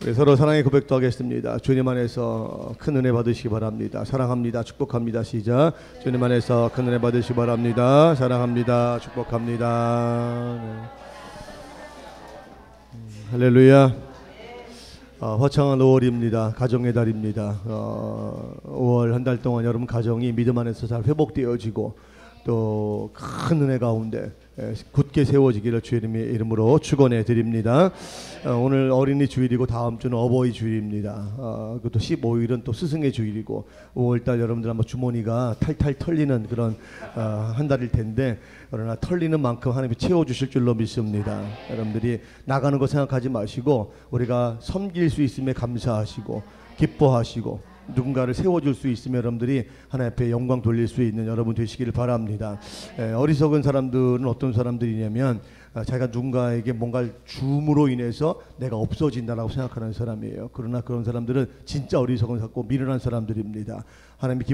우리 서로 사랑의 고백도 하겠습니다. 주님 안에서 큰 은혜 받으시기 바랍니다. 사랑합니다. 축복합니다. 시작. 주님 안에서 큰 은혜 받으시기 바랍니다. 사랑합니다. 축복합니다. 네. 할렐루야. 화창한 5월입니다. 가정의 달입니다. 5월 한 달 동안 여러분 가정이 믿음 안에서 잘 회복되어지고 또 큰 은혜 가운데 굳게 세워지기를 주님의 이름으로 축원해 드립니다. 오늘 어린이 주일이고 다음 주는 어버이 주일입니다. 그것도 15일은 또 스승의 주일이고 5월달 여러분들 아마 주머니가 탈탈 털리는 그런 한 달일 텐데, 그러나 털리는 만큼 하나님이 채워주실 줄로 믿습니다. 여러분들이 나가는 거 생각하지 마시고 우리가 섬길 수 있음에 감사하시고 기뻐하시고 누군가를 세워줄 수 있으면 여러분들이 하나님 앞에 영광 돌릴 수 있는 여러분 되시기를 바랍니다. 어리석은 사람들은 어떤 사람들이냐면 자기가 누군가에게 뭔가를 줌으로 인해서 내가 없어진다라고 생각하는 사람이에요. 그러나 그런 사람들은 진짜 어리석은 사고 미련한 사람들입니다. 하나님이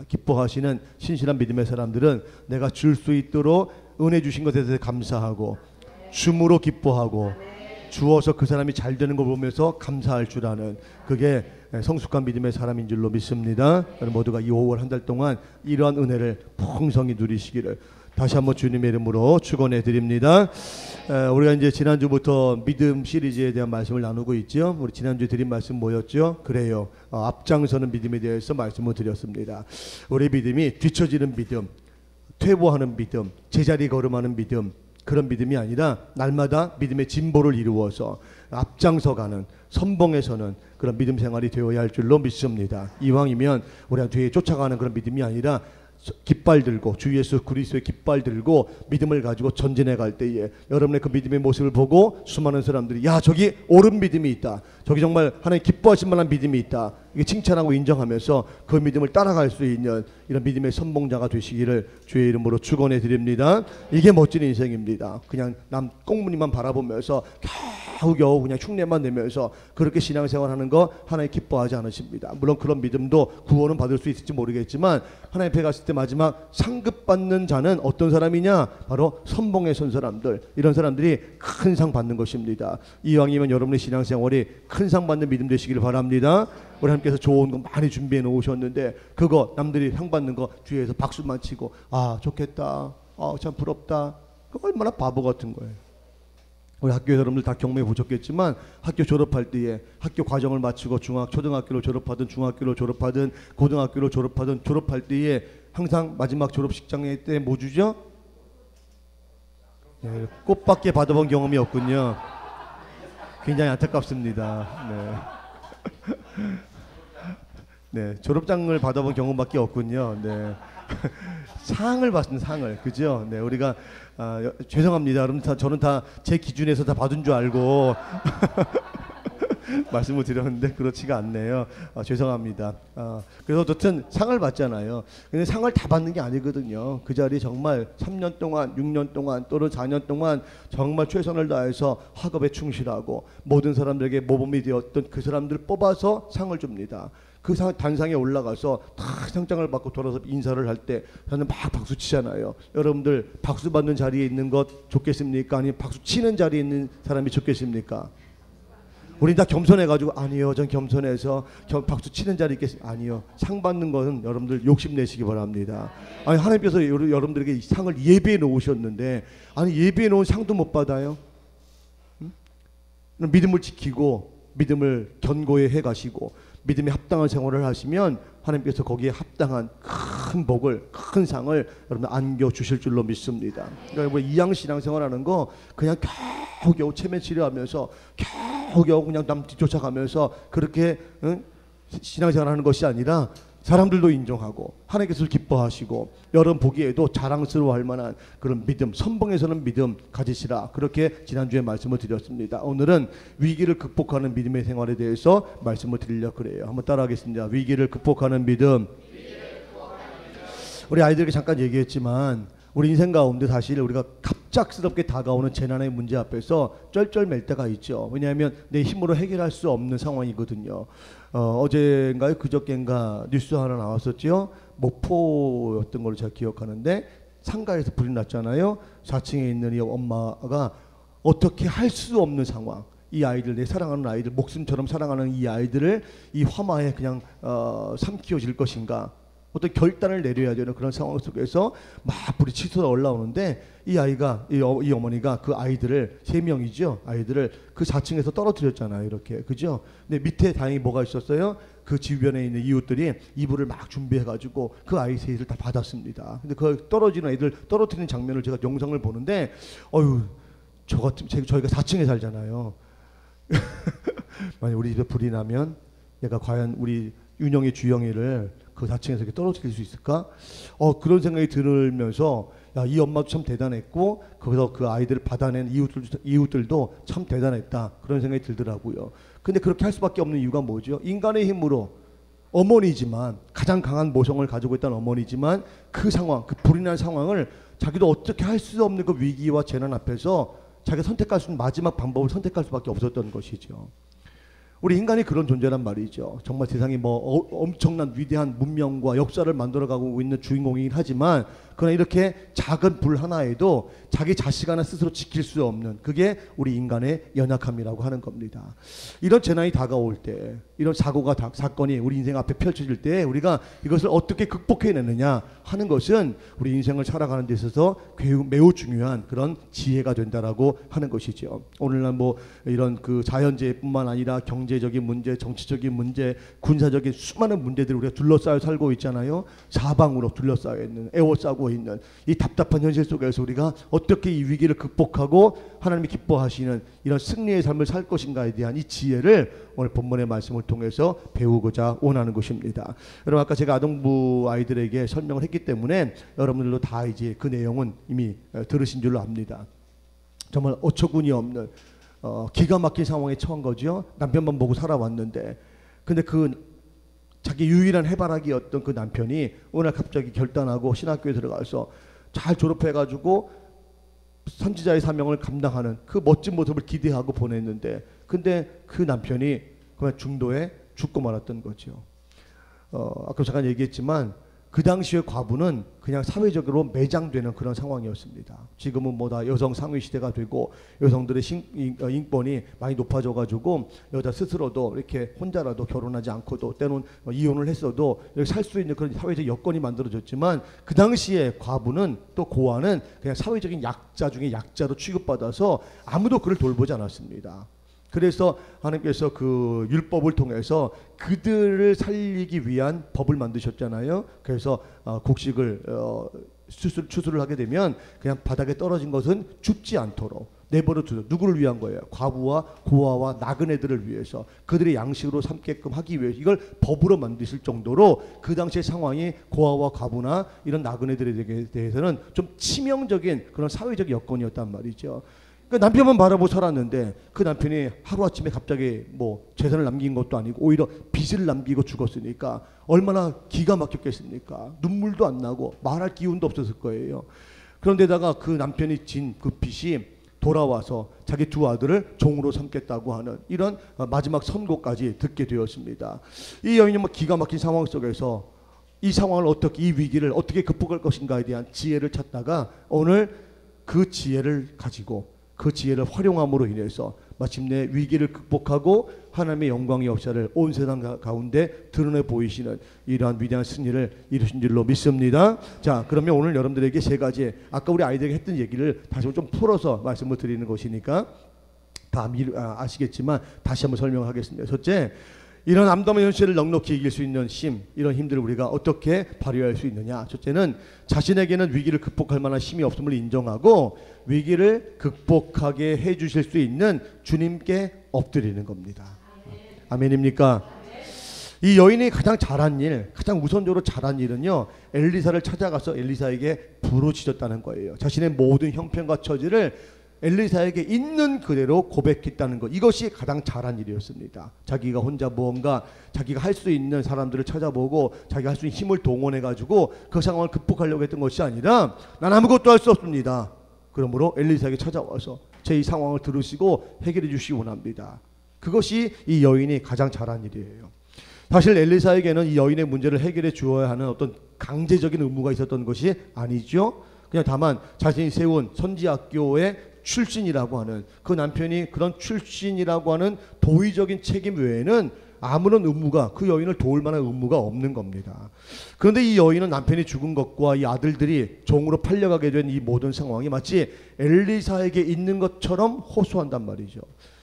기뻐하시는 신실한 믿음의 사람들은 내가 줄 수 있도록 은혜 주신 것에 대해서 감사하고 줌으로 기뻐하고 주어서 그 사람이 잘 되는 걸 보면서 감사할 줄 아는, 그게 성숙한 믿음의 사람인 줄로 믿습니다. 모두가 이 5월 한 달 동안 이러한 은혜를 풍성히 누리시기를 다시 한번 주님의 이름으로 축원해 드립니다. 우리가 이제 지난주부터 믿음 시리즈에 대한 말씀을 나누고 있죠. 우리 지난주 드린 말씀 뭐였죠? 그래요. 앞장서는 믿음에 대해서 말씀을 드렸습니다. 우리 믿음이 뒤처지는 믿음, 퇴보하는 믿음, 제자리 걸음하는 믿음, 그런 믿음이 아니라 날마다 믿음의 진보를 이루어서 앞장서가는, 선봉에서는 그런 믿음 생활이 되어야 할 줄로 믿습니다. 이왕이면 우리가 뒤에 쫓아가는 그런 믿음이 아니라 깃발 들고 주 예수 그리스도의 깃발 들고 믿음을 가지고 전진해 갈 때에 여러분의 그 믿음의 모습을 보고 수많은 사람들이 야, 저기 옳은 믿음이 있다, 저기 정말 하나님 기뻐하실 만한 믿음이 있다, 이게 칭찬하고 인정하면서 그 믿음을 따라갈 수 있는 이런 믿음의 선봉자가 되시기를 주의 이름으로 축원해 드립니다. 이게 멋진 인생입니다. 그냥 남 꽁무니만 바라보면서 겨우겨우 그냥 흉내만 내면서 그렇게 신앙생활하는 거 하나님 기뻐하지 않으십니다. 물론 그런 믿음도 구원은 받을 수 있을지 모르겠지만 하나님 앞에 갔을 때 마지막 상급받는 자는 어떤 사람이냐? 바로 선봉에 선 사람들, 이런 사람들이 큰 상 받는 것입니다. 이왕이면 여러분의 신앙생활이 큰 상 받는 믿음 되시기를 바랍니다. 우리 하나님께서 좋은 거 많이 준비해 놓으셨는데 그거 남들이 상 받는 거 뒤에서 박수만 치고 아 좋겠다, 참 부럽다, 그거 얼마나 바보 같은 거예요. 우리 학교 여러분들 다 경험해 보셨겠지만 학교 졸업할 때에 학교 과정을 마치고 초등학교로 졸업하든 중학교로 졸업하든 고등학교로 졸업하든 졸업할 때에 항상 마지막 졸업식장에 때 뭐 주죠? 네, 꽃밖에 받아본 경험이 없군요. 굉장히 안타깝습니다. 네, 졸업장을 받아본 경험밖에 없군요. 네. 상을 받는 상을, 그죠? 네, 우리가 죄송합니다. 여러분, 저는 다 제 기준에서 다 받은 줄 알고 말씀을 드렸는데 그렇지가 않네요. 죄송합니다. 그래서 어쨌든 상을 받잖아요. 근데 상을 다 받는 게 아니거든요. 그 자리에 정말 3년 동안, 6년 동안 또는 4년 동안 정말 최선을 다해서 학업에 충실하고 모든 사람들에게 모범이 되었던 그 사람들을 뽑아서 상을 줍니다. 그 단상에 올라가서 다 상장을 받고 돌아서 인사를 할 때 저는 막 박수 치잖아요. 여러분들 박수 받는 자리에 있는 것 좋겠습니까? 아니면 박수 치는 자리에 있는 사람이 좋겠습니까? 우리 다 겸손해가지고 아니요, 전 겸손해서 박수 치는 자리 있겠습니까? 아니요, 상 받는 것은 여러분들 욕심내시기 바랍니다. 아니 하나님께서 여러분들에게 이 상을 예비해 놓으셨는데 아니 예비해 놓은 상도 못 받아요? 응? 믿음을 지키고 믿음을 견고히 해가시고 믿음에 합당한 생활을 하시면 하나님께서 거기에 합당한 큰 복을, 큰 상을 여러분 안겨주실 줄로 믿습니다. 그러니까 이양 신앙생활하는 거 그냥 겨우겨우 체면 치료하면서 겨우겨우 그냥 남 뒤쫓아가면서 그렇게 신앙생활하는 것이 아니라 사람들도 인정하고 하나님께서 기뻐하시고 여러분 보기에도 자랑스러워할 만한 그런 믿음, 선봉에서는 믿음 가지시라, 그렇게 지난주에 말씀을 드렸습니다. 오늘은 위기를 극복하는 믿음의 생활에 대해서 말씀을 드리려고 그래요. 한번 따라하겠습니다. 위기를 극복하는 믿음. 우리 아이들에게 잠깐 얘기했지만 우리 인생 가운데 사실 우리가 갑작스럽게 다가오는 재난의 문제 앞에서 쩔쩔맬 때가 있죠. 왜냐하면 내 힘으로 해결할 수 없는 상황이거든요. 어제인가요? 그저께인가 뉴스 하나 나왔었죠. 목포였던 걸로 제가 기억하는데 상가에서 불이 났잖아요. 4층에 있는 이 엄마가 어떻게 할 수 없는 상황, 이 아이들, 내 사랑하는 아이들, 목숨처럼 사랑하는 이 아이들을 이 화마에 그냥 삼키워질 것인가, 어떤 결단을 내려야 되는 그런 상황 속에서 막 불이 치솟아 올라오는데 이 아이가 이 어머니가 그 아이들을 3명이죠. 아이들을 그 4층에서 떨어뜨렸잖아요. 이렇게 그죠? 근데 밑에 다행히 뭐가 있었어요? 그 주변에 있는 이웃들이 이불을 막 준비해가지고 그 아이 셋을 다 받았습니다. 근데 그 떨어지는 애들 떨어뜨리는 장면을 제가 영상을 보는데 저희가 4층에 살잖아요. 만약 우리 집에 불이 나면 얘가 과연 우리 윤영이 주영이를 그 4층에서 이렇게 떨어뜨릴 수 있을까? 그런 생각이 들으면서 야, 이 엄마도 참 대단했고 거기서 그 아이들을 받아낸 이웃들도 참 대단했다, 그런 생각이 들더라고요. 근데 그렇게 할 수밖에 없는 이유가 뭐죠? 인간의 힘으로 어머니지만, 가장 강한 모성을 가지고 있던 어머니지만 그 상황, 그 불이 난 상황을 자기도 어떻게 할 수 없는 그 위기와 재난 앞에서 자기가 선택할 수 있는 마지막 방법을 선택할 수밖에 없었던 것이죠. 우리 인간이 그런 존재란 말이죠. 정말 세상이 엄청난 위대한 문명과 역사를 만들어가고 있는 주인공이긴 하지만, 그러나 이렇게 작은 불 하나에도 자기 자식 하나 스스로 지킬 수 없는, 그게 우리 인간의 연약함이라고 하는 겁니다. 이런 재난이 다가올 때, 이런 사건이 우리 인생 앞에 펼쳐질 때 우리가 이것을 어떻게 극복해내느냐 하는 것은 우리 인생을 살아가는 데 있어서 매우 중요한 그런 지혜가 된다라고 하는 것이죠. 오늘날 이런 그 자연재해뿐만 아니라 경제적인 문제, 정치적인 문제, 군사적인 수많은 문제들을 우리가 둘러싸여 살고 있잖아요. 사방으로 둘러싸여 있는, 에워싸고 있는 이 답답한 현실 속에서 우리가 어떻게 이 위기를 극복하고 하나님이 기뻐하시는 이런 승리의 삶을 살 것인가에 대한 이 지혜를 오늘 본문의 말씀을 통해서 배우고자 원하는 것입니다. 여러분, 아까 제가 아동부 아이들에게 설명을 했기 때문에 여러분들도 다 이제 그 내용은 이미 들으신 줄로 압니다. 정말 어처구니 없는 기가 막힌 상황에 처한 거죠. 남편만 보고 살아왔는데, 근데 자기 유일한 해바라기였던 그 남편이 어느 날 갑자기 결단하고 신학교에 들어가서 잘 졸업해가지고 선지자의 사명을 감당하는 그 멋진 모습을 기대하고 보냈는데, 근데 그 남편이 그냥 중도에 죽고 말았던 거죠. 아까 잠깐 얘기했지만 그 당시의 과부는 그냥 사회적으로 매장되는 그런 상황이었습니다. 지금은 다 여성 상위 시대가 되고 여성들의 인권이 많이 높아져가지고 여자 스스로도 이렇게 혼자라도 결혼하지 않고도 때론 이혼을 했어도 살 수 있는 그런 사회적 여건이 만들어졌지만, 그 당시에 과부는 또 고아는 그냥 사회적인 약자 중에 약자로 취급받아서 아무도 그를 돌보지 않았습니다. 그래서 하나님께서 그 율법을 통해서 그들을 살리기 위한 법을 만드셨잖아요. 그래서 곡식을 추수를 하게 되면 그냥 바닥에 떨어진 것은 죽지 않도록 내버려 두죠. 누구를 위한 거예요? 과부와 고아와 나그네들을 위해서, 그들의 양식으로 삼게끔 하기 위해서 이걸 법으로 만드실 정도로 그 당시의 상황이 고아와 과부나 이런 나그네들에 대해서는 좀 치명적인 그런 사회적 여건이었단 말이죠. 그 남편만 바라보고 살았는데 그 남편이 하루아침에 갑자기 재산을 남긴 것도 아니고 오히려 빚을 남기고 죽었으니까 얼마나 기가 막혔겠습니까? 눈물도 안 나고 말할 기운도 없었을 거예요. 그런데다가 그 남편이 진 그 빚이 돌아와서 자기 2 아들을 종으로 삼겠다고 하는 이런 마지막 선고까지 듣게 되었습니다. 이 여인은 기가 막힌 상황 속에서 이 상황을 이 위기를 어떻게 극복할 것인가에 대한 지혜를 찾다가 오늘 그 지혜를 가지고 그 지혜를 활용함으로 인해서 마침내 위기를 극복하고 하나님의 영광의 역사를 온 세상 가운데 드러내 보이시는 이러한 위대한 승리를 이루신 줄로 믿습니다. 자, 그러면 오늘 여러분들에게 3가지, 아까 우리 아이들에게 했던 얘기를 다시 좀 풀어서 말씀을 드리는 것이니까 다 아시겠지만 다시 한번 설명하겠습니다. 첫째, 이런 암담한 현실을 넉넉히 이길 수 있는 힘, 이런 힘들을 우리가 어떻게 발휘할 수 있느냐. 첫째는 자신에게는 위기를 극복할 만한 힘이 없음을 인정하고 위기를 극복하게 해주실 수 있는 주님께 엎드리는 겁니다. 아멘입니까? 이 여인이 가장 잘한 일, 가장 우선적으로 잘한 일은요, 엘리사를 찾아가서 엘리사에게 부르짖었다는 거예요. 자신의 모든 형편과 처지를 엘리사에게 있는 그대로 고백했다는 것, 이것이 가장 잘한 일이었습니다. 자기가 혼자 자기가 할 수 있는 사람들을 찾아보고 자기가 할 수 있는 힘을 동원해 가지고 그 상황을 극복하려고 했던 것이 아니라, 난 아무것도 할 수 없습니다. 그러므로 엘리사에게 찾아와서 제 이 상황을 들으시고 해결해 주시기 원합니다. 그것이 이 여인이 가장 잘한 일이에요. 사실 엘리사에게는 이 여인의 문제를 해결해 주어야 하는 어떤 강제적인 의무가 있었던 것이 아니죠. 그냥 다만 자신이 세운 선지학교의 출신이라고 하는 그 남편이 그런 출신이라고 하는 도의적인 책임 외에는 아무런 의무가 그 여인을 도울 만한 의무가 없는 겁니다. 그런데 이 여인은 남편이 죽은 것과 이 아들들이 종으로 팔려가게 된 이 모든 상황이 마치 엘리사에게 있는 것처럼 호소한단 말이죠.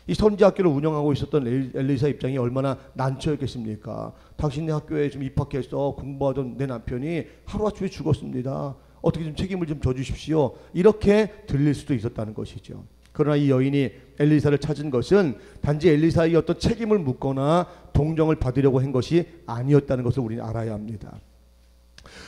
이 선지학교를 운영하고 있었던 엘리사 입장이 얼마나 난처했겠습니까? 당신네 학교에 좀 입학해서 공부하던 내 남편이 하루아침에 죽었습니다. 어떻게 좀 책임을 좀 져주십시오. 이렇게 들릴 수도 있었다는 것이죠. 그러나 이 여인이 엘리사를 찾은 것은 단지 엘리사의 어떤 책임을 묻거나 동정을 받으려고 한 것이 아니었다는 것을 우리는 알아야 합니다.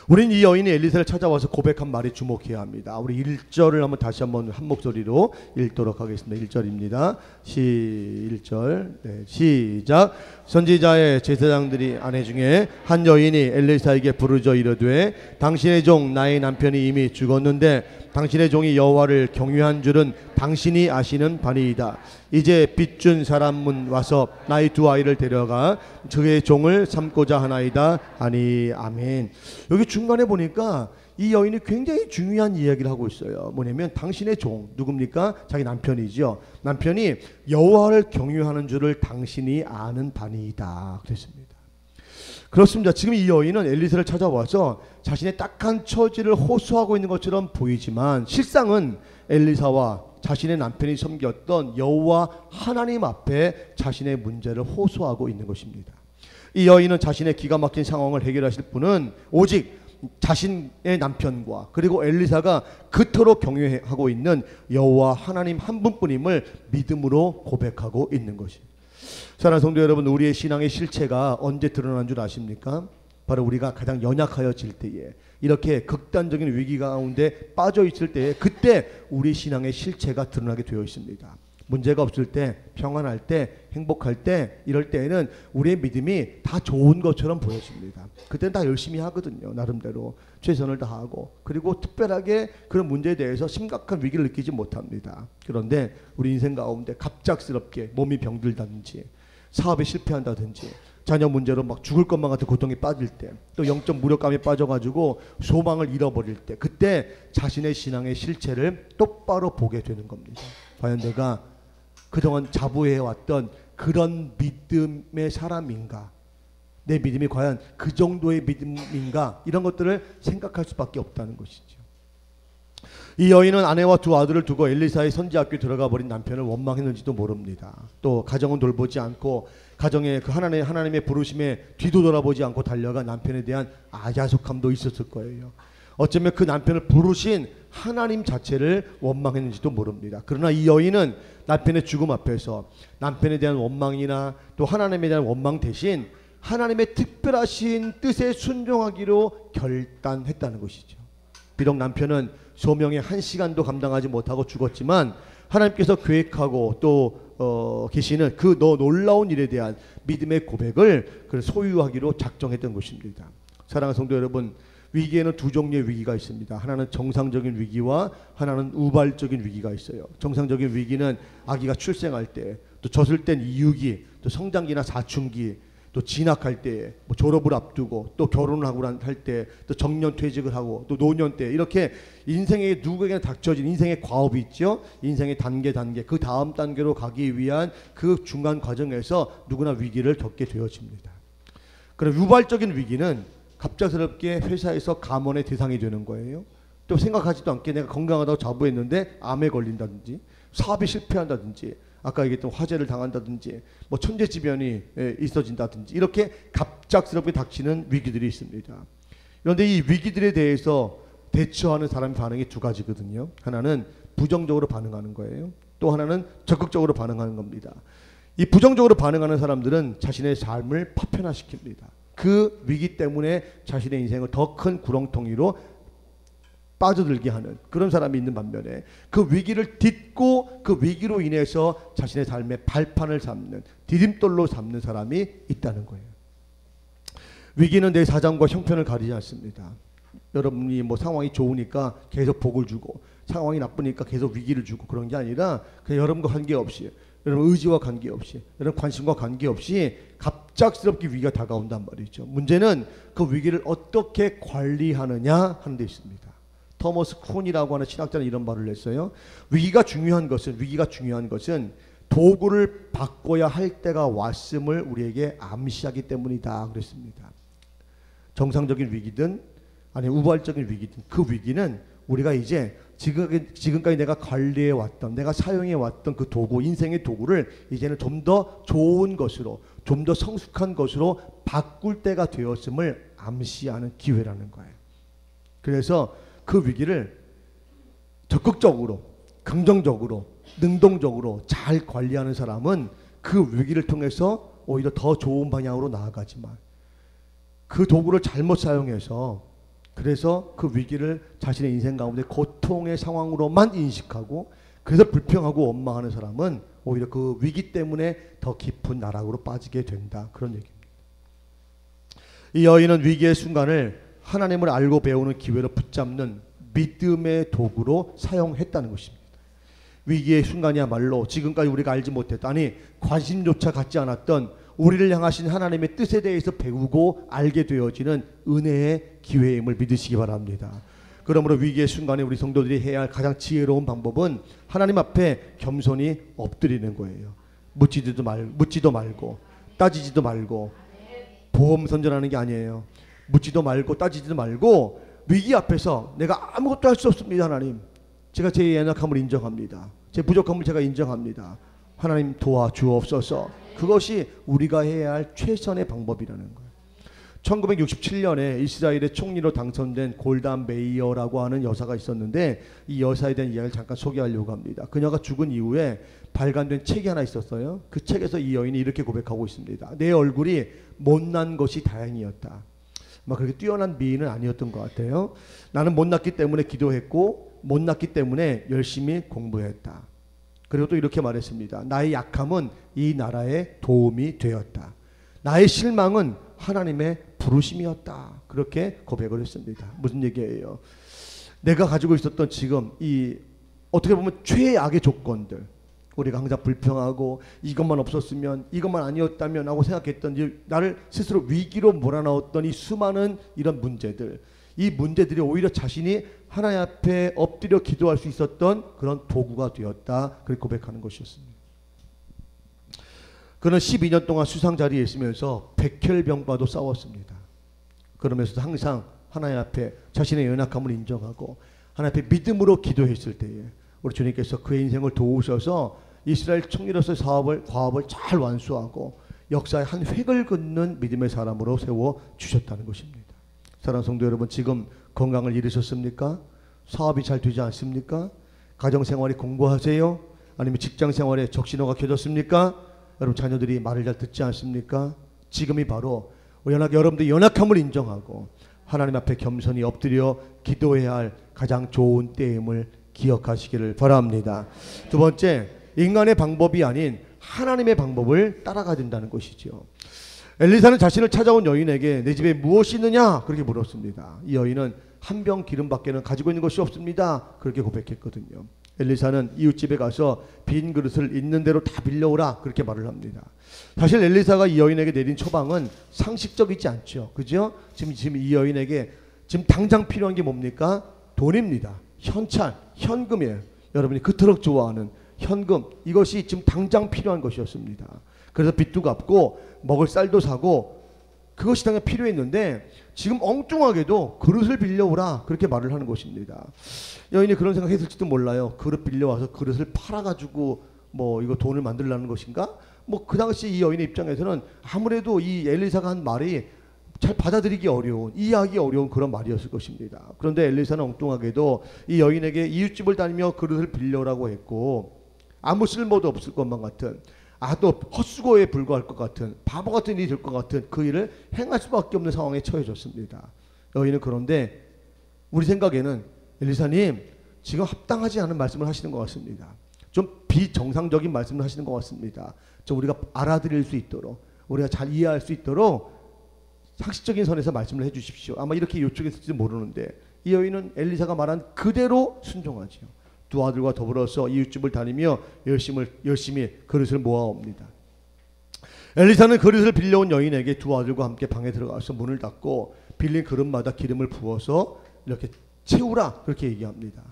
우리는 이 여인이 엘리사를 찾아와서 고백한 말에 주목해야 합니다. 우리 1절을 한번 다시 한번 한 목소리로 읽도록 하겠습니다. 1절입니다. 1절 시작. 선지자의 제사장들이 아내 중에 한 여인이 엘리사에게 부르짖어 이르되 당신의 종 나의 남편이 이미 죽었는데 당신의 종이 여호와를 경유한 줄은 당신이 아시는 바니이다. 이제 빚준 사람은 와서 나의 두 아이를 데려가 그의 종을 삼고자 하나이다. 아니 아멘. 여기 중간에 보니까 이 여인이 굉장히 중요한 이야기를 하고 있어요. 뭐냐면 당신의 종 누굽니까? 자기 남편이죠. 남편이 여호와를 경유하는 줄을 당신이 아는 바니이다. 그랬습니다. 그렇습니다. 지금 이 여인은 엘리사를 찾아와서 자신의 딱한 처지를 호소하고 있는 것처럼 보이지만 실상은 엘리사와 자신의 남편이 섬겼던 여호와 하나님 앞에 자신의 문제를 호소하고 있는 것입니다. 이 여인은 자신의 기가 막힌 상황을 해결하실 분은 오직 자신의 남편과 그리고 엘리사가 그토록 경외하고 있는 여호와 하나님 한 분뿐임을 믿음으로 고백하고 있는 것입니다. 사랑하는 성도 여러분, 우리의 신앙의 실체가 언제 드러난 줄 아십니까? 바로 우리가 가장 연약하여질 때에, 이렇게 극단적인 위기 가운데 빠져 있을 때에, 그때 우리 신앙의 실체가 드러나게 되어 있습니다. 문제가 없을 때, 평안할 때, 행복할 때, 이럴 때에는 우리의 믿음이 다 좋은 것처럼 보여집니다. 그때는 다 열심히 하거든요. 나름대로 최선을 다하고, 그리고 특별하게 그런 문제에 대해서 심각한 위기를 느끼지 못합니다. 그런데 우리 인생 가운데 갑작스럽게 몸이 병들다든지 사업에 실패한다든지 자녀 문제로 막 죽을 것만 같은 고통에 빠질 때, 또 영적 무력감에 빠져가지고 소망을 잃어버릴 때, 그때 자신의 신앙의 실체를 똑바로 보게 되는 겁니다. 과연 내가 그동안 자부해왔던 그런 믿음의 사람인가? 내 믿음이 과연 그 정도의 믿음인가? 이런 것들을 생각할 수밖에 없다는 것이죠. 이 여인은 아내와 두 아들을 두고 엘리사의 선지학교에 들어가 버린 남편을 원망했는지도 모릅니다. 또 가정은 돌보지 않고 가정의 그 하나님의 부르심에 뒤도 돌아보지 않고 달려가 남편에 대한 아야속함도 있었을 거예요. 어쩌면 그 남편을 부르신 하나님 자체를 원망했는지도 모릅니다. 그러나 이 여인은 남편의 죽음 앞에서 남편에 대한 원망이나 또 하나님에 대한 원망 대신 하나님의 특별하신 뜻에 순종하기로 결단했다는 것이죠. 비록 남편은 소명의 한 시간도 감당하지 못하고 죽었지만 하나님께서 계획하고 또 계시는 그 놀라운 일에 대한 믿음의 고백을 소유하기로 작정했던 것입니다. 사랑하는 성도 여러분, 위기에는 두 종류의 위기가 있습니다. 하나는 정상적인 위기와 하나는 우발적인 위기가 있어요. 정상적인 위기는 아기가 출생할 때, 또 젖을 땐 이유기, 또 성장기나 사춘기, 또 진학할 때, 뭐 졸업을 앞두고, 또 결혼을 하고 할 때, 또 정년 퇴직을 하고, 또 노년 때, 이렇게 인생에 누구에게나 닥쳐진 인생의 과업이 있죠. 인생의 단계 그 다음 단계로 가기 위한 그 중간 과정에서 누구나 위기를 겪게 되어집니다. 그럼 유발적인 위기는 갑작스럽게 회사에서 감원의 대상이 되는 거예요. 또 생각하지도 않게 내가 건강하다고 자부했는데 암에 걸린다든지 사업이 실패한다든지 아까 얘기했던 화재를 당한다든지 뭐 천재지변이 있어진다든지 이렇게 갑작스럽게 닥치는 위기들이 있습니다. 그런데 이 위기들에 대해서 대처하는 사람의 반응이 두 가지거든요. 하나는 부정적으로 반응하는 거예요. 또 하나는 적극적으로 반응하는 겁니다. 이 부정적으로 반응하는 사람들은 자신의 삶을 파편화시킵니다. 그 위기 때문에 자신의 인생을 더 큰 구렁텅이로 빠져들게 하는 그런 사람이 있는 반면에 그 위기를 딛고 그 위기로 인해서 자신의 삶의 발판을 삼는 디딤돌로 삼는 사람이 있다는 거예요. 위기는 내 사정과 형편을 가리지 않습니다. 여러분이 뭐 상황이 좋으니까 계속 복을 주고 상황이 나쁘니까 계속 위기를 주고 그런 게 아니라 그냥 여러분과 관계없이, 여러분 의지와 관계없이, 여러분 관심과 관계없이 갑작스럽게 위기가 다가온단 말이죠. 문제는 그 위기를 어떻게 관리하느냐 하는 데 있습니다. 토머스 쿤이라고 하는 신학자는 이런 말을 했어요. 위기가 중요한 것은 도구를 바꿔야 할 때가 왔음을 우리에게 암시하기 때문이다 그랬습니다. 정상적인 위기든 아니 우발적인 위기든 그 위기는 우리가 이제 지금까지 내가 관리해 왔던, 내가 사용해 왔던 그 도구, 인생의 도구를 이제는 좀 더 좋은 것으로, 좀 더 성숙한 것으로 바꿀 때가 되었음을 암시하는 기회라는 거예요. 그래서 그 위기를 적극적으로, 긍정적으로, 능동적으로 잘 관리하는 사람은 그 위기를 통해서 오히려 더 좋은 방향으로 나아가지만, 그 도구를 잘못 사용해서 그래서 그 위기를 자신의 인생 가운데 고통의 상황으로만 인식하고 그래서 불평하고 원망하는 사람은 오히려 그 위기 때문에 더 깊은 나락으로 빠지게 된다. 그런 얘기입니다. 이 여인은 위기의 순간을 하나님을 알고 배우는 기회로 붙잡는 믿음의 도구로 사용했다는 것입니다. 위기의 순간이야말로 지금까지 우리가 알지 못했던, 아니 관심조차 갖지 않았던 우리를 향하신 하나님의 뜻에 대해서 배우고 알게 되어지는 은혜의 기회임을 믿으시기 바랍니다. 그러므로 위기의 순간에 우리 성도들이 해야 할 가장 지혜로운 방법은 하나님 앞에 겸손히 엎드리는 거예요. 묻지도 말고 따지지도 말고, 보험 선전하는 게 아니에요. 묻지도 말고 따지지도 말고 위기 앞에서 내가 아무것도 할 수 없습니다. 하나님, 제가 제 연약함을 인정합니다. 제 부족함을 제가 인정합니다. 하나님 도와주옵소서. 그것이 우리가 해야 할 최선의 방법이라는 거예요. 1967년에 이스라엘의 총리로 당선된 골다 메이어라고 하는 여사가 있었는데, 이 여사에 대한 이야기를 잠깐 소개하려고 합니다. 그녀가 죽은 이후에 발간된 책이 하나 있었어요. 그 책에서 이 여인이 이렇게 고백하고 있습니다. 내 얼굴이 못난 것이 다행이었다. 막 그렇게 뛰어난 미인은 아니었던 것 같아요. 나는 못났기 때문에 기도했고 못났기 때문에 열심히 공부했다. 그리고 또 이렇게 말했습니다. 나의 약함은 이 나라에 도움이 되었다. 나의 실망은 하나님의 부르심이었다. 그렇게 고백을 했습니다. 무슨 얘기예요? 내가 가지고 있었던 지금 이 어떻게 보면 최악의 조건들, 우리가 항상 불평하고 이것만 없었으면, 이것만 아니었다면 하고 생각했던, 나를 스스로 위기로 몰아넣었던 이 수많은 이런 문제들, 이 문제들이 오히려 자신이 하나님 앞에 엎드려 기도할 수 있었던 그런 도구가 되었다. 그렇게 고백하는 것이었습니다. 그는 12년 동안 수상 자리에 있으면서 백혈병과도 싸웠습니다. 그러면서도 항상 하나님 앞에 자신의 연약함을 인정하고 하나님 앞에 믿음으로 기도했을 때에 우리 주님께서 그의 인생을 도우셔서 이스라엘 총리로서의 과업을 잘 완수하고 역사의 한 획을 긋는 믿음의 사람으로 세워주셨다는 것입니다. 사랑하는 성도 여러분, 지금 건강을 잃으셨습니까? 사업이 잘 되지 않습니까? 가정생활이 공고하세요? 아니면 직장생활에 적신호가 켜졌습니까? 여러분 자녀들이 말을 잘 듣지 않습니까? 지금이 바로 여러분들의 연약함을 인정하고 하나님 앞에 겸손히 엎드려 기도해야 할 가장 좋은 때임을 기억하시기를 바랍니다. 두 번째, 인간의 방법이 아닌 하나님의 방법을 따라가야 된다는 것이죠. 엘리사는 자신을 찾아온 여인에게 내 집에 무엇이 있느냐 그렇게 물었습니다. 이 여인은 한 병 기름밖에는 가지고 있는 것이 없습니다. 그렇게 고백했거든요. 엘리사는 이웃집에 가서 빈 그릇을 있는 대로 다 빌려오라 그렇게 말을 합니다. 사실 엘리사가 이 여인에게 내린 처방은 상식적이지 않죠. 그죠? 지금 이 여인에게 지금 당장 필요한 게 뭡니까? 돈입니다. 현찰, 현금이에요. 여러분이 그토록 좋아하는 현금, 이것이 지금 당장 필요한 것이었습니다. 그래서 빚도 갚고 먹을 쌀도 사고 그것이 당연 필요했는데 지금 엉뚱하게도 그릇을 빌려오라 그렇게 말을 하는 것입니다. 여인이 그런 생각했을지도 몰라요. 그릇 빌려와서 그릇을 팔아가지고 뭐 이거 돈을 만들려는 것인가? 뭐 그 당시 이 여인의 입장에서는 아무래도 이 엘리사가 한 말이 잘 받아들이기 어려운, 이해하기 어려운 그런 말이었을 것입니다. 그런데 엘리사는 엉뚱하게도 이 여인에게 이웃집을 다니며 그릇을 빌려오라고 했고 아무 쓸모도 없을 것만 같은, 또 헛수고에 불과할 것 같은, 바보 같은 일이 될 것 같은 그 일을 행할 수밖에 없는 상황에 처해졌습니다. 여인은 그런데 우리 생각에는 엘리사님 지금 합당하지 않은 말씀을 하시는 것 같습니다. 좀 비정상적인 말씀을 하시는 것 같습니다. 좀 우리가 알아들을 수 있도록, 우리가 잘 이해할 수 있도록 상식적인 선에서 말씀을 해주십시오. 아마 이렇게 요청했을지도 모르는데 이 여인은 엘리사가 말한 그대로 순종하죠. 두 아들과 더불어서 이웃집을 다니며 열심히 그릇을 모아옵니다. 엘리사는 그릇을 빌려온 여인에게 두 아들과 함께 방에 들어가서 문을 닫고 빌린 그릇마다 기름을 부어서 이렇게 채우라 그렇게 얘기합니다.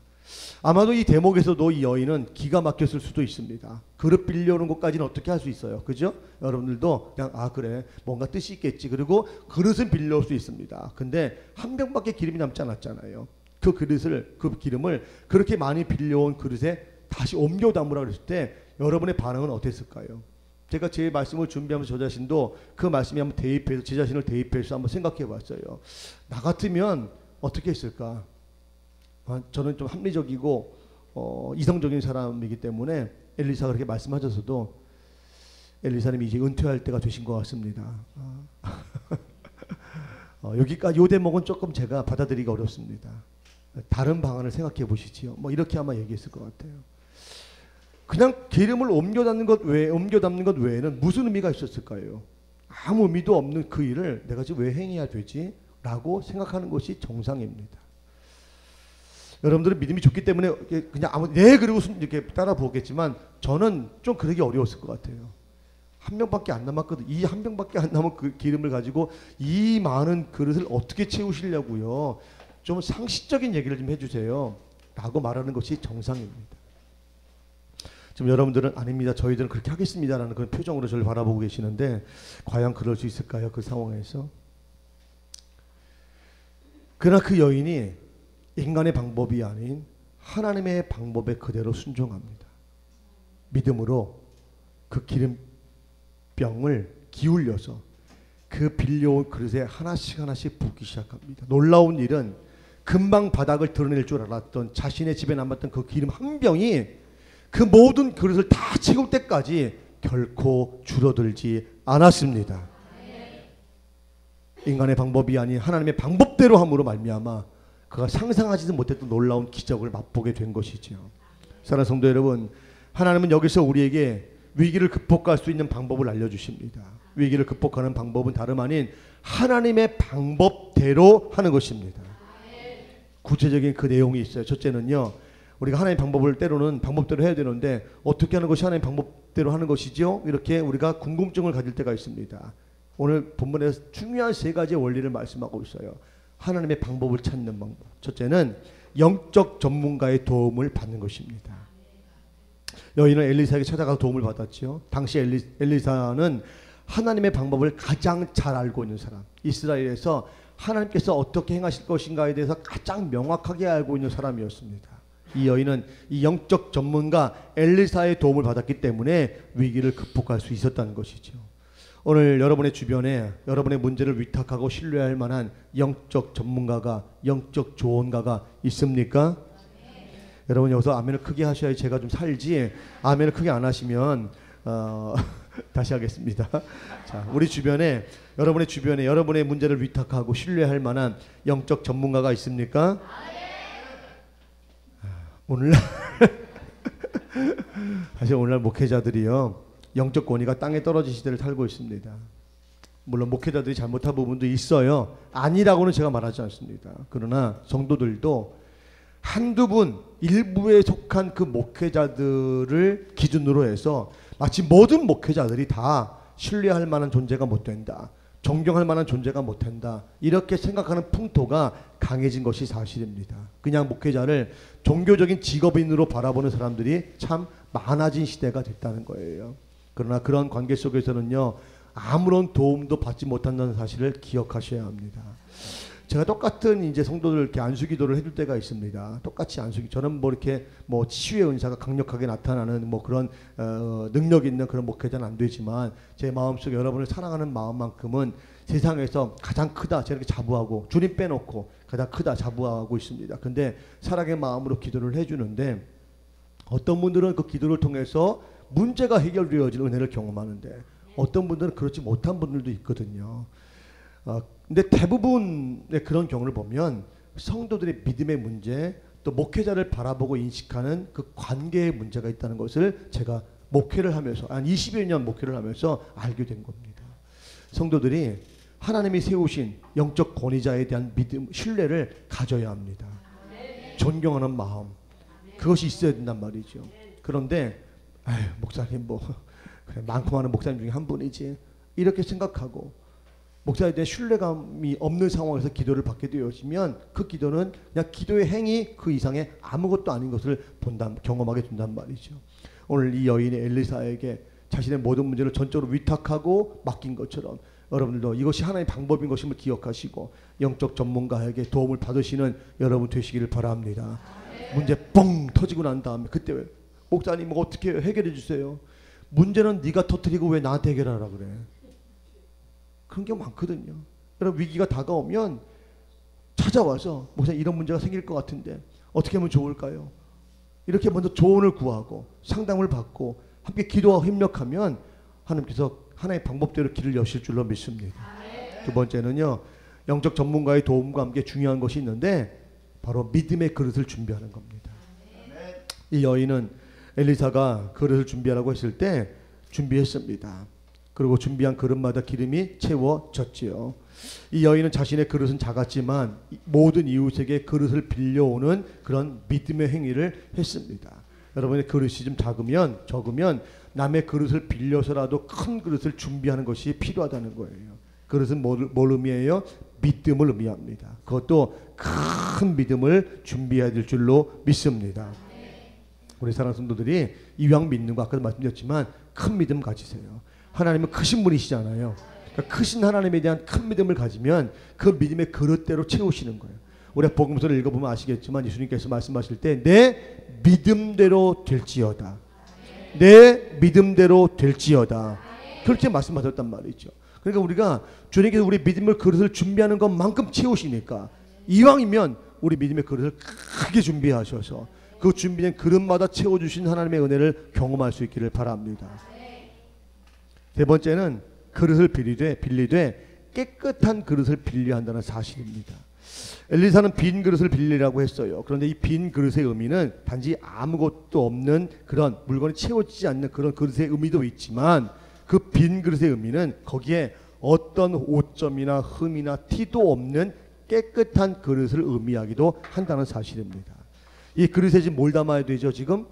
아마도 이 대목에서도 이 여인은 기가 막혔을 수도 있습니다. 그릇 빌려오는 것까지는 어떻게 할 수 있어요? 그죠? 여러분들도 그냥 그래 뭔가 뜻이 있겠지. 그리고 그릇은 빌려올 수 있습니다. 근데 한 병밖에 기름이 남지 않았잖아요. 그 기름을 그렇게 많이 빌려온 그릇에 다시 옮겨 담으라 그랬을 때 여러분의 반응은 어땠을까요? 제가 제 말씀을 준비하면서 저 자신도 그 말씀에 한번 대입해서 제 자신을 대입해서 한번 생각해 봤어요. 나 같으면 어떻게 했을까? 저는 좀 합리적이고 이성적인 사람이기 때문에 엘리사가 그렇게 말씀하셔서도 엘리사님이 이제 은퇴할 때가 되신 것 같습니다. 여기까지 요 대목은 조금 제가 받아들이기 어렵습니다. 다른 방안을 생각해 보시지요. 뭐 이렇게 아마 얘기했을 것 같아요. 그냥 기름을 옮겨 담는 것 외에는 무슨 의미가 있었을까요? 아무 의미도 없는 그 일을 내가 지금 왜 행해야 되지? 라고 생각하는 것이 정상입니다. 여러분들은 믿음이 좋기 때문에 그냥 그리고 이렇게 따라 보겠지만 저는 좀 그러기 어려웠을 것 같아요. 한 병밖에 안 남았거든. 이 한 병밖에 안 남은 그 기름을 가지고 이 많은 그릇을 어떻게 채우시려고요? 좀 상식적인 얘기를 좀 해주세요. 라고 말하는 것이 정상입니다. 지금 여러분들은 아닙니다. 저희들은 그렇게 하겠습니다라는 그런 표정으로 저를 바라보고 계시는데 과연 그럴 수 있을까요? 그 상황에서. 그러나 그 여인이 인간의 방법이 아닌 하나님의 방법에 그대로 순종합니다. 믿음으로 그 기름병을 기울여서 그 빌려온 그릇에 하나씩 붓기 시작합니다. 놀라운 일은 금방 바닥을 드러낼 줄 알았던 자신의 집에 남았던 그 기름 한 병이 그 모든 그릇을 다 채울 때까지 결코 줄어들지 않았습니다. 인간의 방법이 아닌 하나님의 방법대로 함으로 말미암아 그가 상상하지도 못했던 놀라운 기적을 맛보게 된 것이죠. 사랑하는 성도 여러분, 하나님은 여기서 우리에게 위기를 극복할 수 있는 방법을 알려주십니다. 위기를 극복하는 방법은 다름 아닌 하나님의 방법대로 하는 것입니다. 구체적인 그 내용이 있어요. 첫째는요, 우리가 하나님의 방법을 때로는 방법대로 해야 되는데 어떻게 하는 것이 하나님의 방법대로 하는 것이죠? 이렇게 우리가 궁금증을 가질 때가 있습니다. 오늘 본문에서 중요한 세 가지의 원리를 말씀하고 있어요. 하나님의 방법을 찾는 방법. 첫째는 영적 전문가의 도움을 받는 것입니다. 여인은 엘리사에게 찾아가서 도움을 받았죠. 당시 엘리사는 하나님의 방법을 가장 잘 알고 있는 사람, 이스라엘에서 하나님께서 어떻게 행하실 것인가에 대해서 가장 명확하게 알고 있는 사람이었습니다. 이 여인은 이 영적 전문가 엘리사의 도움을 받았기 때문에 위기를 극복할 수 있었다는 것이죠. 오늘 여러분의 주변에 여러분의 문제를 위탁하고 신뢰할 만한 영적 전문가가, 영적 조언가가 있습니까? 여러분 여기서 아멘을 크게 하셔야 제가 좀 살지, 아멘을 크게 안 하시면 다시 하겠습니다. 자, 우리 주변에, 여러분의 주변에 여러분의 문제를 위탁하고 신뢰할 만한 영적 전문가가 있습니까? 오늘날 사실 오늘날 목회자들이요, 영적 권위가 땅에 떨어진 시대를 살고 있습니다. 물론 목회자들이 잘못한 부분도 있어요. 아니라고는 제가 말하지 않습니다. 그러나 성도들도 한두 분, 일부에 속한 그 목회자들을 기준으로 해서 마치 모든 목회자들이 다 신뢰할 만한 존재가 못 된다, 존경할 만한 존재가 못 된다, 이렇게 생각하는 풍토가 강해진 것이 사실입니다. 그냥 목회자를 종교적인 직업인으로 바라보는 사람들이 참 많아진 시대가 됐다는 거예요. 그러나 그런 관계 속에서는요, 아무런 도움도 받지 못한다는 사실을 기억하셔야 합니다. 제가 똑같은 이제 성도들 이렇게 안수기도를 해줄 때가 있습니다. 똑같이 안수기. 저는 뭐 이렇게 뭐 치유의 은사가 강력하게 나타나는 뭐 그런 능력 있는 그런 목회자는 안 되지만 제 마음속에 여러분을 사랑하는 마음만큼은 세상에서 가장 크다, 제가 이렇게 자부하고, 주님 빼놓고 가장 크다 자부하고 있습니다. 근데 사랑의 마음으로 기도를 해주는데 어떤 분들은 그 기도를 통해서 문제가 해결되어질 은혜를 경험하는데 어떤 분들은 그렇지 못한 분들도 있거든요. 근데 대부분의 그런 경우를 보면 성도들의 믿음의 문제, 또 목회자를 바라보고 인식하는 그 관계의 문제가 있다는 것을 제가 목회를 하면서, 한 20여 년 목회를 하면서 알게 된 겁니다. 성도들이 하나님이 세우신 영적 권위자에 대한 믿음, 신뢰를 가져야 합니다. 존경하는 마음, 그것이 있어야 된단 말이죠. 그런데 목사님 뭐 그래, 많고 많은 목사님 중에 한 분이지, 이렇게 생각하고 목사에 대한 신뢰감이 없는 상황에서 기도를 받게 되어지면 그 기도는 그냥 기도의 행위 그 이상의 아무것도 아닌 것을 경험하게 된단 말이죠. 오늘 이 여인의 엘리사에게 자신의 모든 문제를 전적으로 위탁하고 맡긴 것처럼 여러분들도 이것이 하나님의 방법인 것임을 기억하시고 영적 전문가에게 도움을 받으시는 여러분 되시기를 바랍니다. 문제 뻥 터지고 난 다음에 그때 왜 목사님 어떻게 해결해 주세요. 문제는 네가 터뜨리고 왜 나한테 해결하라 그래. 그런 게 많거든요. 여러분 위기가 다가오면 찾아와서 목사님 이런 문제가 생길 것 같은데 어떻게 하면 좋을까요? 이렇게 먼저 조언을 구하고 상담을 받고 함께 기도하고 협력하면 하나님께서 하나의 방법대로 길을 여실 줄로 믿습니다. 두 번째는요. 영적 전문가의 도움과 함께 중요한 것이 있는데 바로 믿음의 그릇을 준비하는 겁니다. 이 여인은 엘리사가 그릇을 준비하라고 했을 때 준비했습니다. 그리고 준비한 그릇마다 기름이 채워졌지요. 이 여인은 자신의 그릇은 작았지만 모든 이웃에게 그릇을 빌려오는 그런 믿음의 행위를 했습니다. 여러분의 그릇이 좀 적으면 남의 그릇을 빌려서라도 큰 그릇을 준비하는 것이 필요하다는 거예요. 그릇은 뭘 의미해요? 믿음을 의미합니다. 그것도 큰 믿음을 준비해야 될 줄로 믿습니다. 우리 사랑하는 성도들이 이왕 믿는 거 아까도 말씀드렸지만 큰 믿음 가지세요. 하나님은 크신 분이시잖아요. 그러니까 크신 하나님에 대한 큰 믿음을 가지면 그 믿음의 그릇대로 채우시는 거예요. 우리가 복음서를 읽어보면 아시겠지만 예수님께서 말씀하실 때 내 믿음대로 될지어다. 내 믿음대로 될지어다. 그렇게 말씀하셨단 말이죠. 그러니까 우리가 주님께서 우리 믿음의 그릇을 준비하는 것만큼 채우시니까 이왕이면 우리 믿음의 그릇을 크게 준비하셔서 그 준비된 그릇마다 채워주신 하나님의 은혜를 경험할 수 있기를 바랍니다. 세 번째는 그릇을 빌리되 깨끗한 그릇을 빌려야 한다는 사실입니다. 엘리사는 빈 그릇을 빌리라고 했어요. 그런데 이 빈 그릇의 의미는 단지 아무것도 없는 그런 물건이 채워지지 않는 그런 그릇의 의미도 있지만 그 빈 그릇의 의미는 거기에 어떤 오점이나 흠이나 티도 없는 깨끗한 그릇을 의미하기도 한다는 사실입니다. 이 그릇에 지금 뭘 담아야 되죠? 지금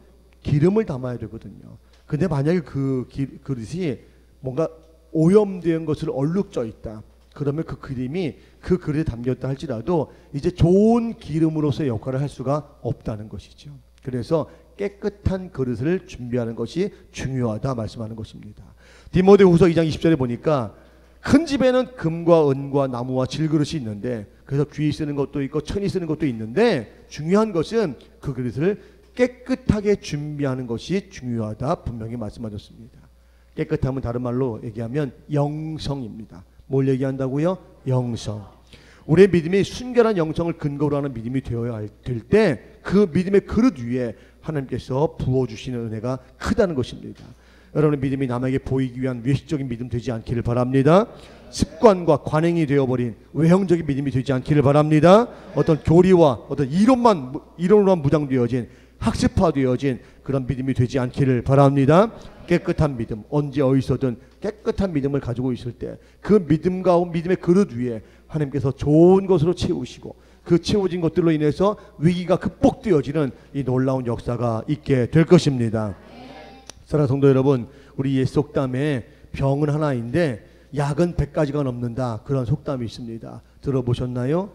기름을 담아야 되거든요. 근데 만약에 그 그릇이 뭔가 오염된 것을 얼룩져 있다. 그러면 그 기름이 그 그릇에 담겼다 할지라도 이제 좋은 기름으로서의 역할을 할 수가 없다는 것이죠. 그래서 깨끗한 그릇을 준비하는 것이 중요하다 말씀하는 것입니다. 디모데후서 2장 20절에 보니까 큰 집에는 금과 은과 나무와 질그릇이 있는데 그래서 귀히 쓰는 것도 있고 천이 쓰는 것도 있는데 중요한 것은 그 그릇을 깨끗하게 준비하는 것이 중요하다 분명히 말씀하셨습니다. 깨끗함은 다른 말로 얘기하면 영성입니다. 뭘 얘기한다고요? 영성. 우리의 믿음이 순결한 영성을 근거로 하는 믿음이 되어야 될 때 그 믿음의 그릇 위에 하나님께서 부어주시는 은혜가 크다는 것입니다. 여러분의 믿음이 남에게 보이기 위한 외식적인 믿음 되지 않기를 바랍니다. 습관과 관행이 되어버린 외형적인 믿음이 되지 않기를 바랍니다. 어떤 교리와 어떤 이론으로만 무장되어진 학습화되어진 그런 믿음이 되지 않기를 바랍니다. 깨끗한 믿음, 언제 어디서든 깨끗한 믿음을 가지고 있을 때 그 믿음과 믿음의 그릇 위에 하나님께서 좋은 것으로 채우시고 그 채워진 것들로 인해서 위기가 극복되어지는 이 놀라운 역사가 있게 될 것입니다. 사랑하는 성도 여러분, 우리 옛 속담에 병은 하나인데 약은 100가지가 넘는다 그런 속담이 있습니다. 들어보셨나요?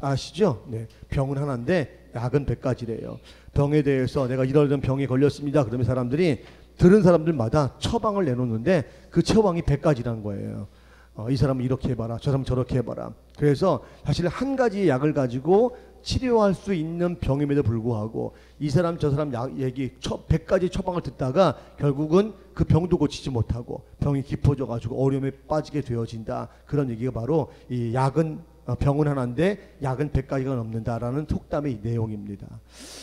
아시죠? 네, 병은 하나인데 약은 100가지래요. 병에 대해서 내가 이런 병에 걸렸습니다. 그러면 사람들이 들은 사람들마다 처방을 내놓는데 그 처방이 100가지라는 거예요. 이 사람은 이렇게 해봐라, 저 사람은 저렇게 해봐라. 그래서 사실 한 가지의 약을 가지고 치료할 수 있는 병임에도 불구하고 이 사람 저 사람 얘기 100가지 처방을 듣다가 결국은 그 병도 고치지 못하고 병이 깊어져가지고 어려움에 빠지게 되어진다. 그런 얘기가 바로 이 병은 하나인데 약은 100가지가 넘는다라는 속담의 내용입니다.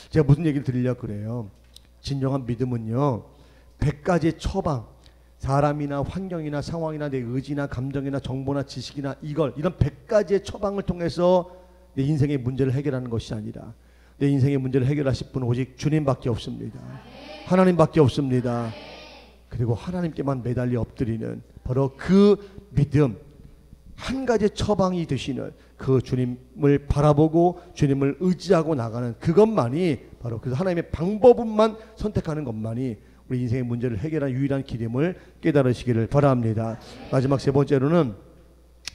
제가 무슨 얘기를 드리려고 그래요. 진정한 믿음은요 100가지의 처방, 사람이나 환경이나 상황이나 내 의지나 감정이나 정보나 지식이나 이런 100가지의 처방을 통해서 내 인생의 문제를 해결하는 것이 아니라 내 인생의 문제를 해결하실 분은 오직 주님밖에 없습니다. 하나님밖에 없습니다. 그리고 하나님께만 매달려 엎드리는 바로 그 믿음, 한 가지 처방이 되시는 그 주님을 바라보고 주님을 의지하고 나가는 그것만이 바로 그 하나님의 방법만 선택하는 것만이 우리 인생의 문제를 해결한 유일한 길임을 깨달으시기를 바랍니다. 마지막 세 번째로는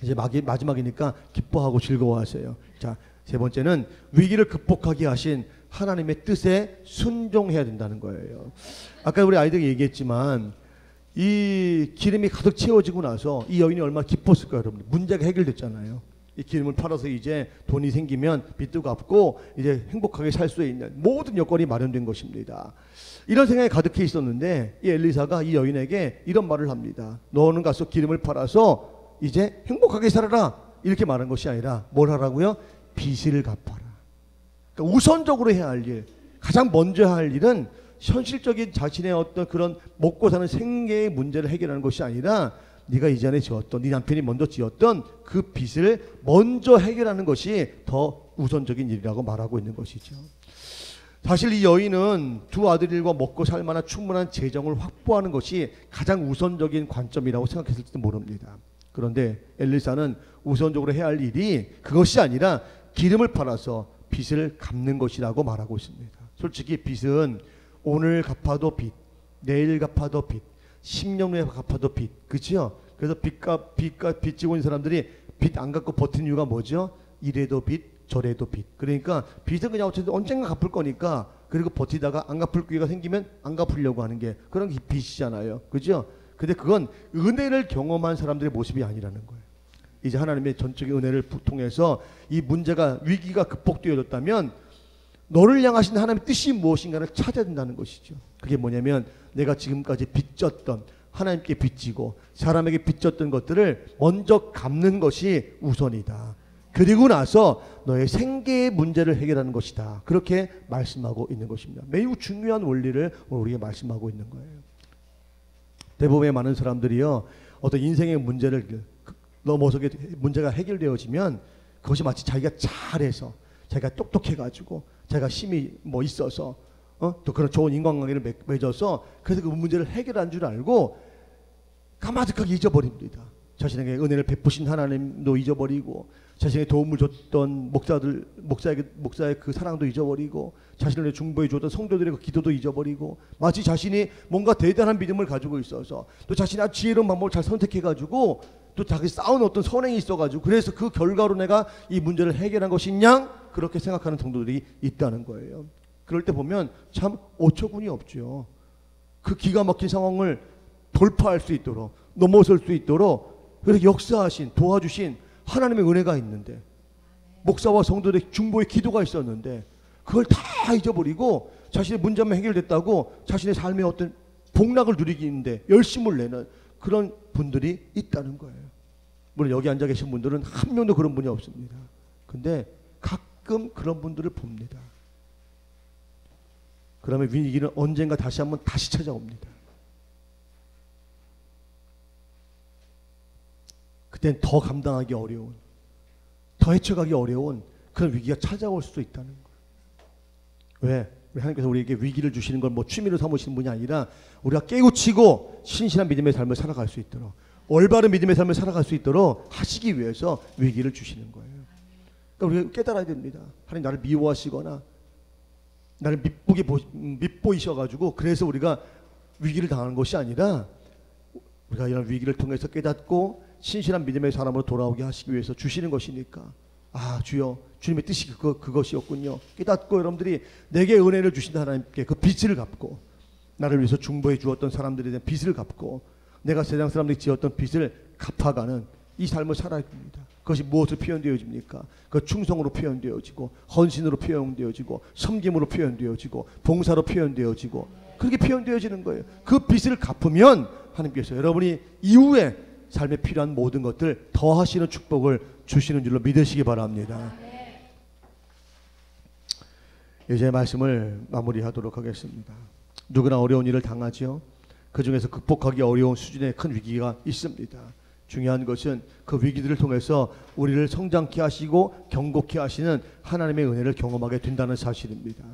이제 마지막이니까 기뻐하고 즐거워하세요. 자, 세 번째는 위기를 극복하게 하신 하나님의 뜻에 순종해야 된다는 거예요. 아까 우리 아이들이 얘기했지만 이 기름이 가득 채워지고 나서 이 여인이 얼마나 기뻤을까요, 여러분? 문제가 해결됐잖아요. 이 기름을 팔아서 이제 돈이 생기면 빚도 갚고 이제 행복하게 살 수 있는 모든 여건이 마련된 것입니다. 이런 생각이 가득해 있었는데 이 엘리사가 이 여인에게 이런 말을 합니다. 너는 가서 기름을 팔아서 이제 행복하게 살아라, 이렇게 말한 것이 아니라 뭘 하라고요? 빚을 갚아라. 그러니까 우선적으로 해야 할 일, 가장 먼저 할 일은 현실적인 자신의 어떤 그런 먹고 사는 생계의 문제를 해결하는 것이 아니라 네가 이전에 지었던, 네 남편이 먼저 지었던 그 빚을 먼저 해결하는 것이 더 우선적인 일이라고 말하고 있는 것이죠. 사실 이 여인은 두 아들들과 먹고 살 만한 충분한 재정을 확보하는 것이 가장 우선적인 관점이라고 생각했을지도 모릅니다. 그런데 엘리사는 우선적으로 해야 할 일이 그것이 아니라 기름을 팔아서 빚을 갚는 것이라고 말하고 있습니다. 솔직히 빚은 오늘 갚아도 빚, 내일 갚아도 빚, 10년 후에 갚아도 빚, 그렇죠? 그래서 빚 지고 있는 사람들이 빚 안 갚고 버티는 이유가 뭐죠? 이래도 빚, 저래도 빚. 그러니까 빚은 그냥 어쨌든 언젠가 갚을 거니까, 그리고 버티다가 안 갚을 기회가 생기면 안 갚으려고 하는 게 그런 빚이잖아요, 그렇죠? 근데 그건 은혜를 경험한 사람들의 모습이 아니라는 거예요. 이제 하나님의 전적인 은혜를 통해서 이 문제가, 위기가 극복되어졌다면 너를 향하신 하나님의 뜻이 무엇인가를 찾아야 된다는 것이죠. 그게 뭐냐면 내가 지금까지 빚졌던, 하나님께 빚지고 사람에게 빚졌던 것들을 먼저 갚는 것이 우선이다. 그리고 나서 너의 생계의 문제를 해결하는 것이다. 그렇게 말씀하고 있는 것입니다. 매우 중요한 원리를 우리에게 말씀하고 있는 거예요. 대부분의 많은 사람들이요, 어떤 인생의 문제를 넘어서 문제가 해결되어지면 그것이 마치 자기가 잘해서, 자기가 똑똑해가지고, 자기가 힘이 뭐 있어서, 또 그런 좋은 인간관계를 맺어서 그래서 그 문제를 해결한 줄 알고 까마득하게 잊어버립니다. 자신에게 은혜를 베푸신 하나님도 잊어버리고, 자신에게 도움을 줬던 목사의 그 사랑도 잊어버리고, 자신을 위해 중보해 줬던 성도들의 그 기도도 잊어버리고, 마치 자신이 뭔가 대단한 믿음을 가지고 있어서, 또 자신이 아주 지혜로운 방법을 잘 선택해가지고, 또 자기 쌓은 어떤 선행이 있어가지고, 그래서 그 결과로 내가 이 문제를 해결한 것이냐, 그렇게 생각하는 성도들이 있다는 거예요. 그럴 때 보면 참 어처구니 없죠. 그 기가 막힌 상황을 돌파할 수 있도록, 넘어설 수 있도록 그렇게 역사하신, 도와주신 하나님의 은혜가 있는데, 목사와 성도들의 중보의 기도가 있었는데 그걸 다 잊어버리고 자신의 문제만 해결됐다고 자신의 삶의 어떤 복락을 누리기인데 열심을 내는 그런 분들이 있다는 거예요. 물론 여기 앉아 계신 분들은 한 명도 그런 분이 없습니다. 근데 가끔 그런 분들을 봅니다. 그러면 위기는 언젠가 다시 찾아옵니다. 그땐 더 감당하기 어려운, 더 헤쳐가기 어려운 그런 위기가 찾아올 수도 있다는 거예요. 왜? 우리 하나님께서 우리에게 위기를 주시는 걸 뭐 취미로 삼으시는 분이 아니라 우리가 깨우치고 신실한 믿음의 삶을 살아갈 수 있도록, 올바른 믿음의 삶을 살아갈 수 있도록 하시기 위해서 위기를 주시는 거예요. 그러니까 우리가 깨달아야 됩니다. 하나님 나를 미워하시거나 나를 밉보이셔가지고 그래서 우리가 위기를 당하는 것이 아니라, 우리가 이런 위기를 통해서 깨닫고 신실한 믿음의 사람으로 돌아오게 하시기 위해서 주시는 것이니까, 아 주여, 주님의 뜻이 그것이었군요. 깨닫고 여러분들이 내게 은혜를 주신 하나님께 그 빚을 갚고, 나를 위해서 중보해 주었던 사람들에 대한 빚을 갚고, 내가 세상 사람들이 지었던 빚을 갚아가는 이 삶을 살아야 됩니다. 그것이 무엇으로 표현되어집니까? 그 충성으로 표현되어지고, 헌신으로 표현되어지고, 섬김으로 표현되어지고, 봉사로 표현되어지고, 그렇게 표현되어지는 거예요. 그 빚을 갚으면 하나님께서 여러분이 이후에 삶에 필요한 모든 것들 더하시는 축복을 주시는 줄로 믿으시기 바랍니다. 이제 말씀을 마무리하도록 하겠습니다. 누구나 어려운 일을 당하죠. 그 중에서 극복하기 어려운 수준의 큰 위기가 있습니다. 중요한 것은 그 위기들을 통해서 우리를 성장케 하시고 경고케 하시는 하나님의 은혜를 경험하게 된다는 사실입니다.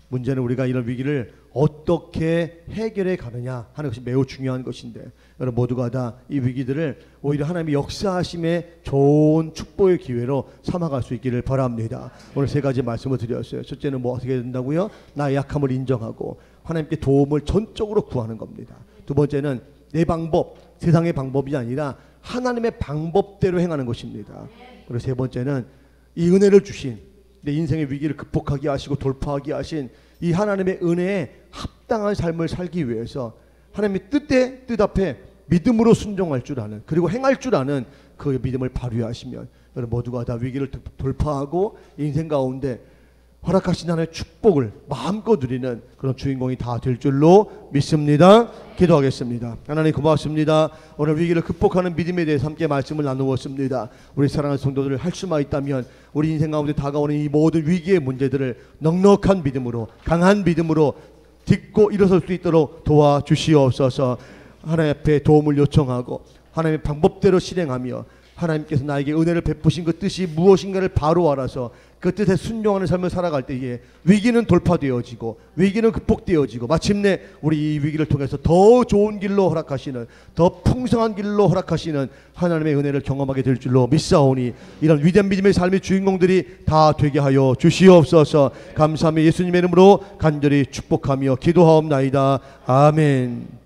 문제는 우리가 이런 위기를 어떻게 해결해 가느냐 하는 것이 매우 중요한 것인데, 여러분 모두가 다 이 위기들을 오히려 하나님의 역사하심의 좋은 축복의 기회로 삼아갈 수 있기를 바랍니다. 오늘 세 가지 말씀을 드렸어요. 첫째는 뭐 어떻게 된다고요? 나의 약함을 인정하고 하나님께 도움을 전적으로 구하는 겁니다. 두 번째는 내 방법, 세상의 방법이 아니라 하나님의 방법대로 행하는 것입니다. 그리고 세 번째는 이 은혜를 주신, 내 인생의 위기를 극복하게 하시고 돌파하게 하신 이 하나님의 은혜에 합당한 삶을 살기 위해서 하나님의 뜻 앞에 믿음으로 순종할 줄 아는, 그리고 행할 줄 아는 그 믿음을 발휘하시면 여러분 모두가 다 위기를 돌파하고 인생 가운데 허락하신 하나님의 축복을 마음껏 누리는 그런 주인공이 다 될 줄로 믿습니다. 기도하겠습니다. 하나님 고맙습니다. 오늘 위기를 극복하는 믿음에 대해서 함께 말씀을 나누었습니다. 우리 사랑하는 성도들, 할 수만 있다면 우리 인생 가운데 다가오는 이 모든 위기의 문제들을 넉넉한 믿음으로, 강한 믿음으로 딛고 일어설 수 있도록 도와주시옵소서. 하나님 앞에 도움을 요청하고 하나님의 방법대로 실행하며 하나님께서 나에게 은혜를 베푸신 그 뜻이 무엇인가를 바로 알아서 그 뜻에 순종하는 삶을 살아갈 때에 위기는 돌파되어지고 위기는 극복되어지고 마침내 우리 이 위기를 통해서 더 좋은 길로 허락하시는, 더 풍성한 길로 허락하시는 하나님의 은혜를 경험하게 될 줄로 믿사오니 이런 위대한 믿음의 삶의 주인공들이 다 되게 하여 주시옵소서. 감사하며 예수님의 이름으로 간절히 축복하며 기도하옵나이다. 아멘.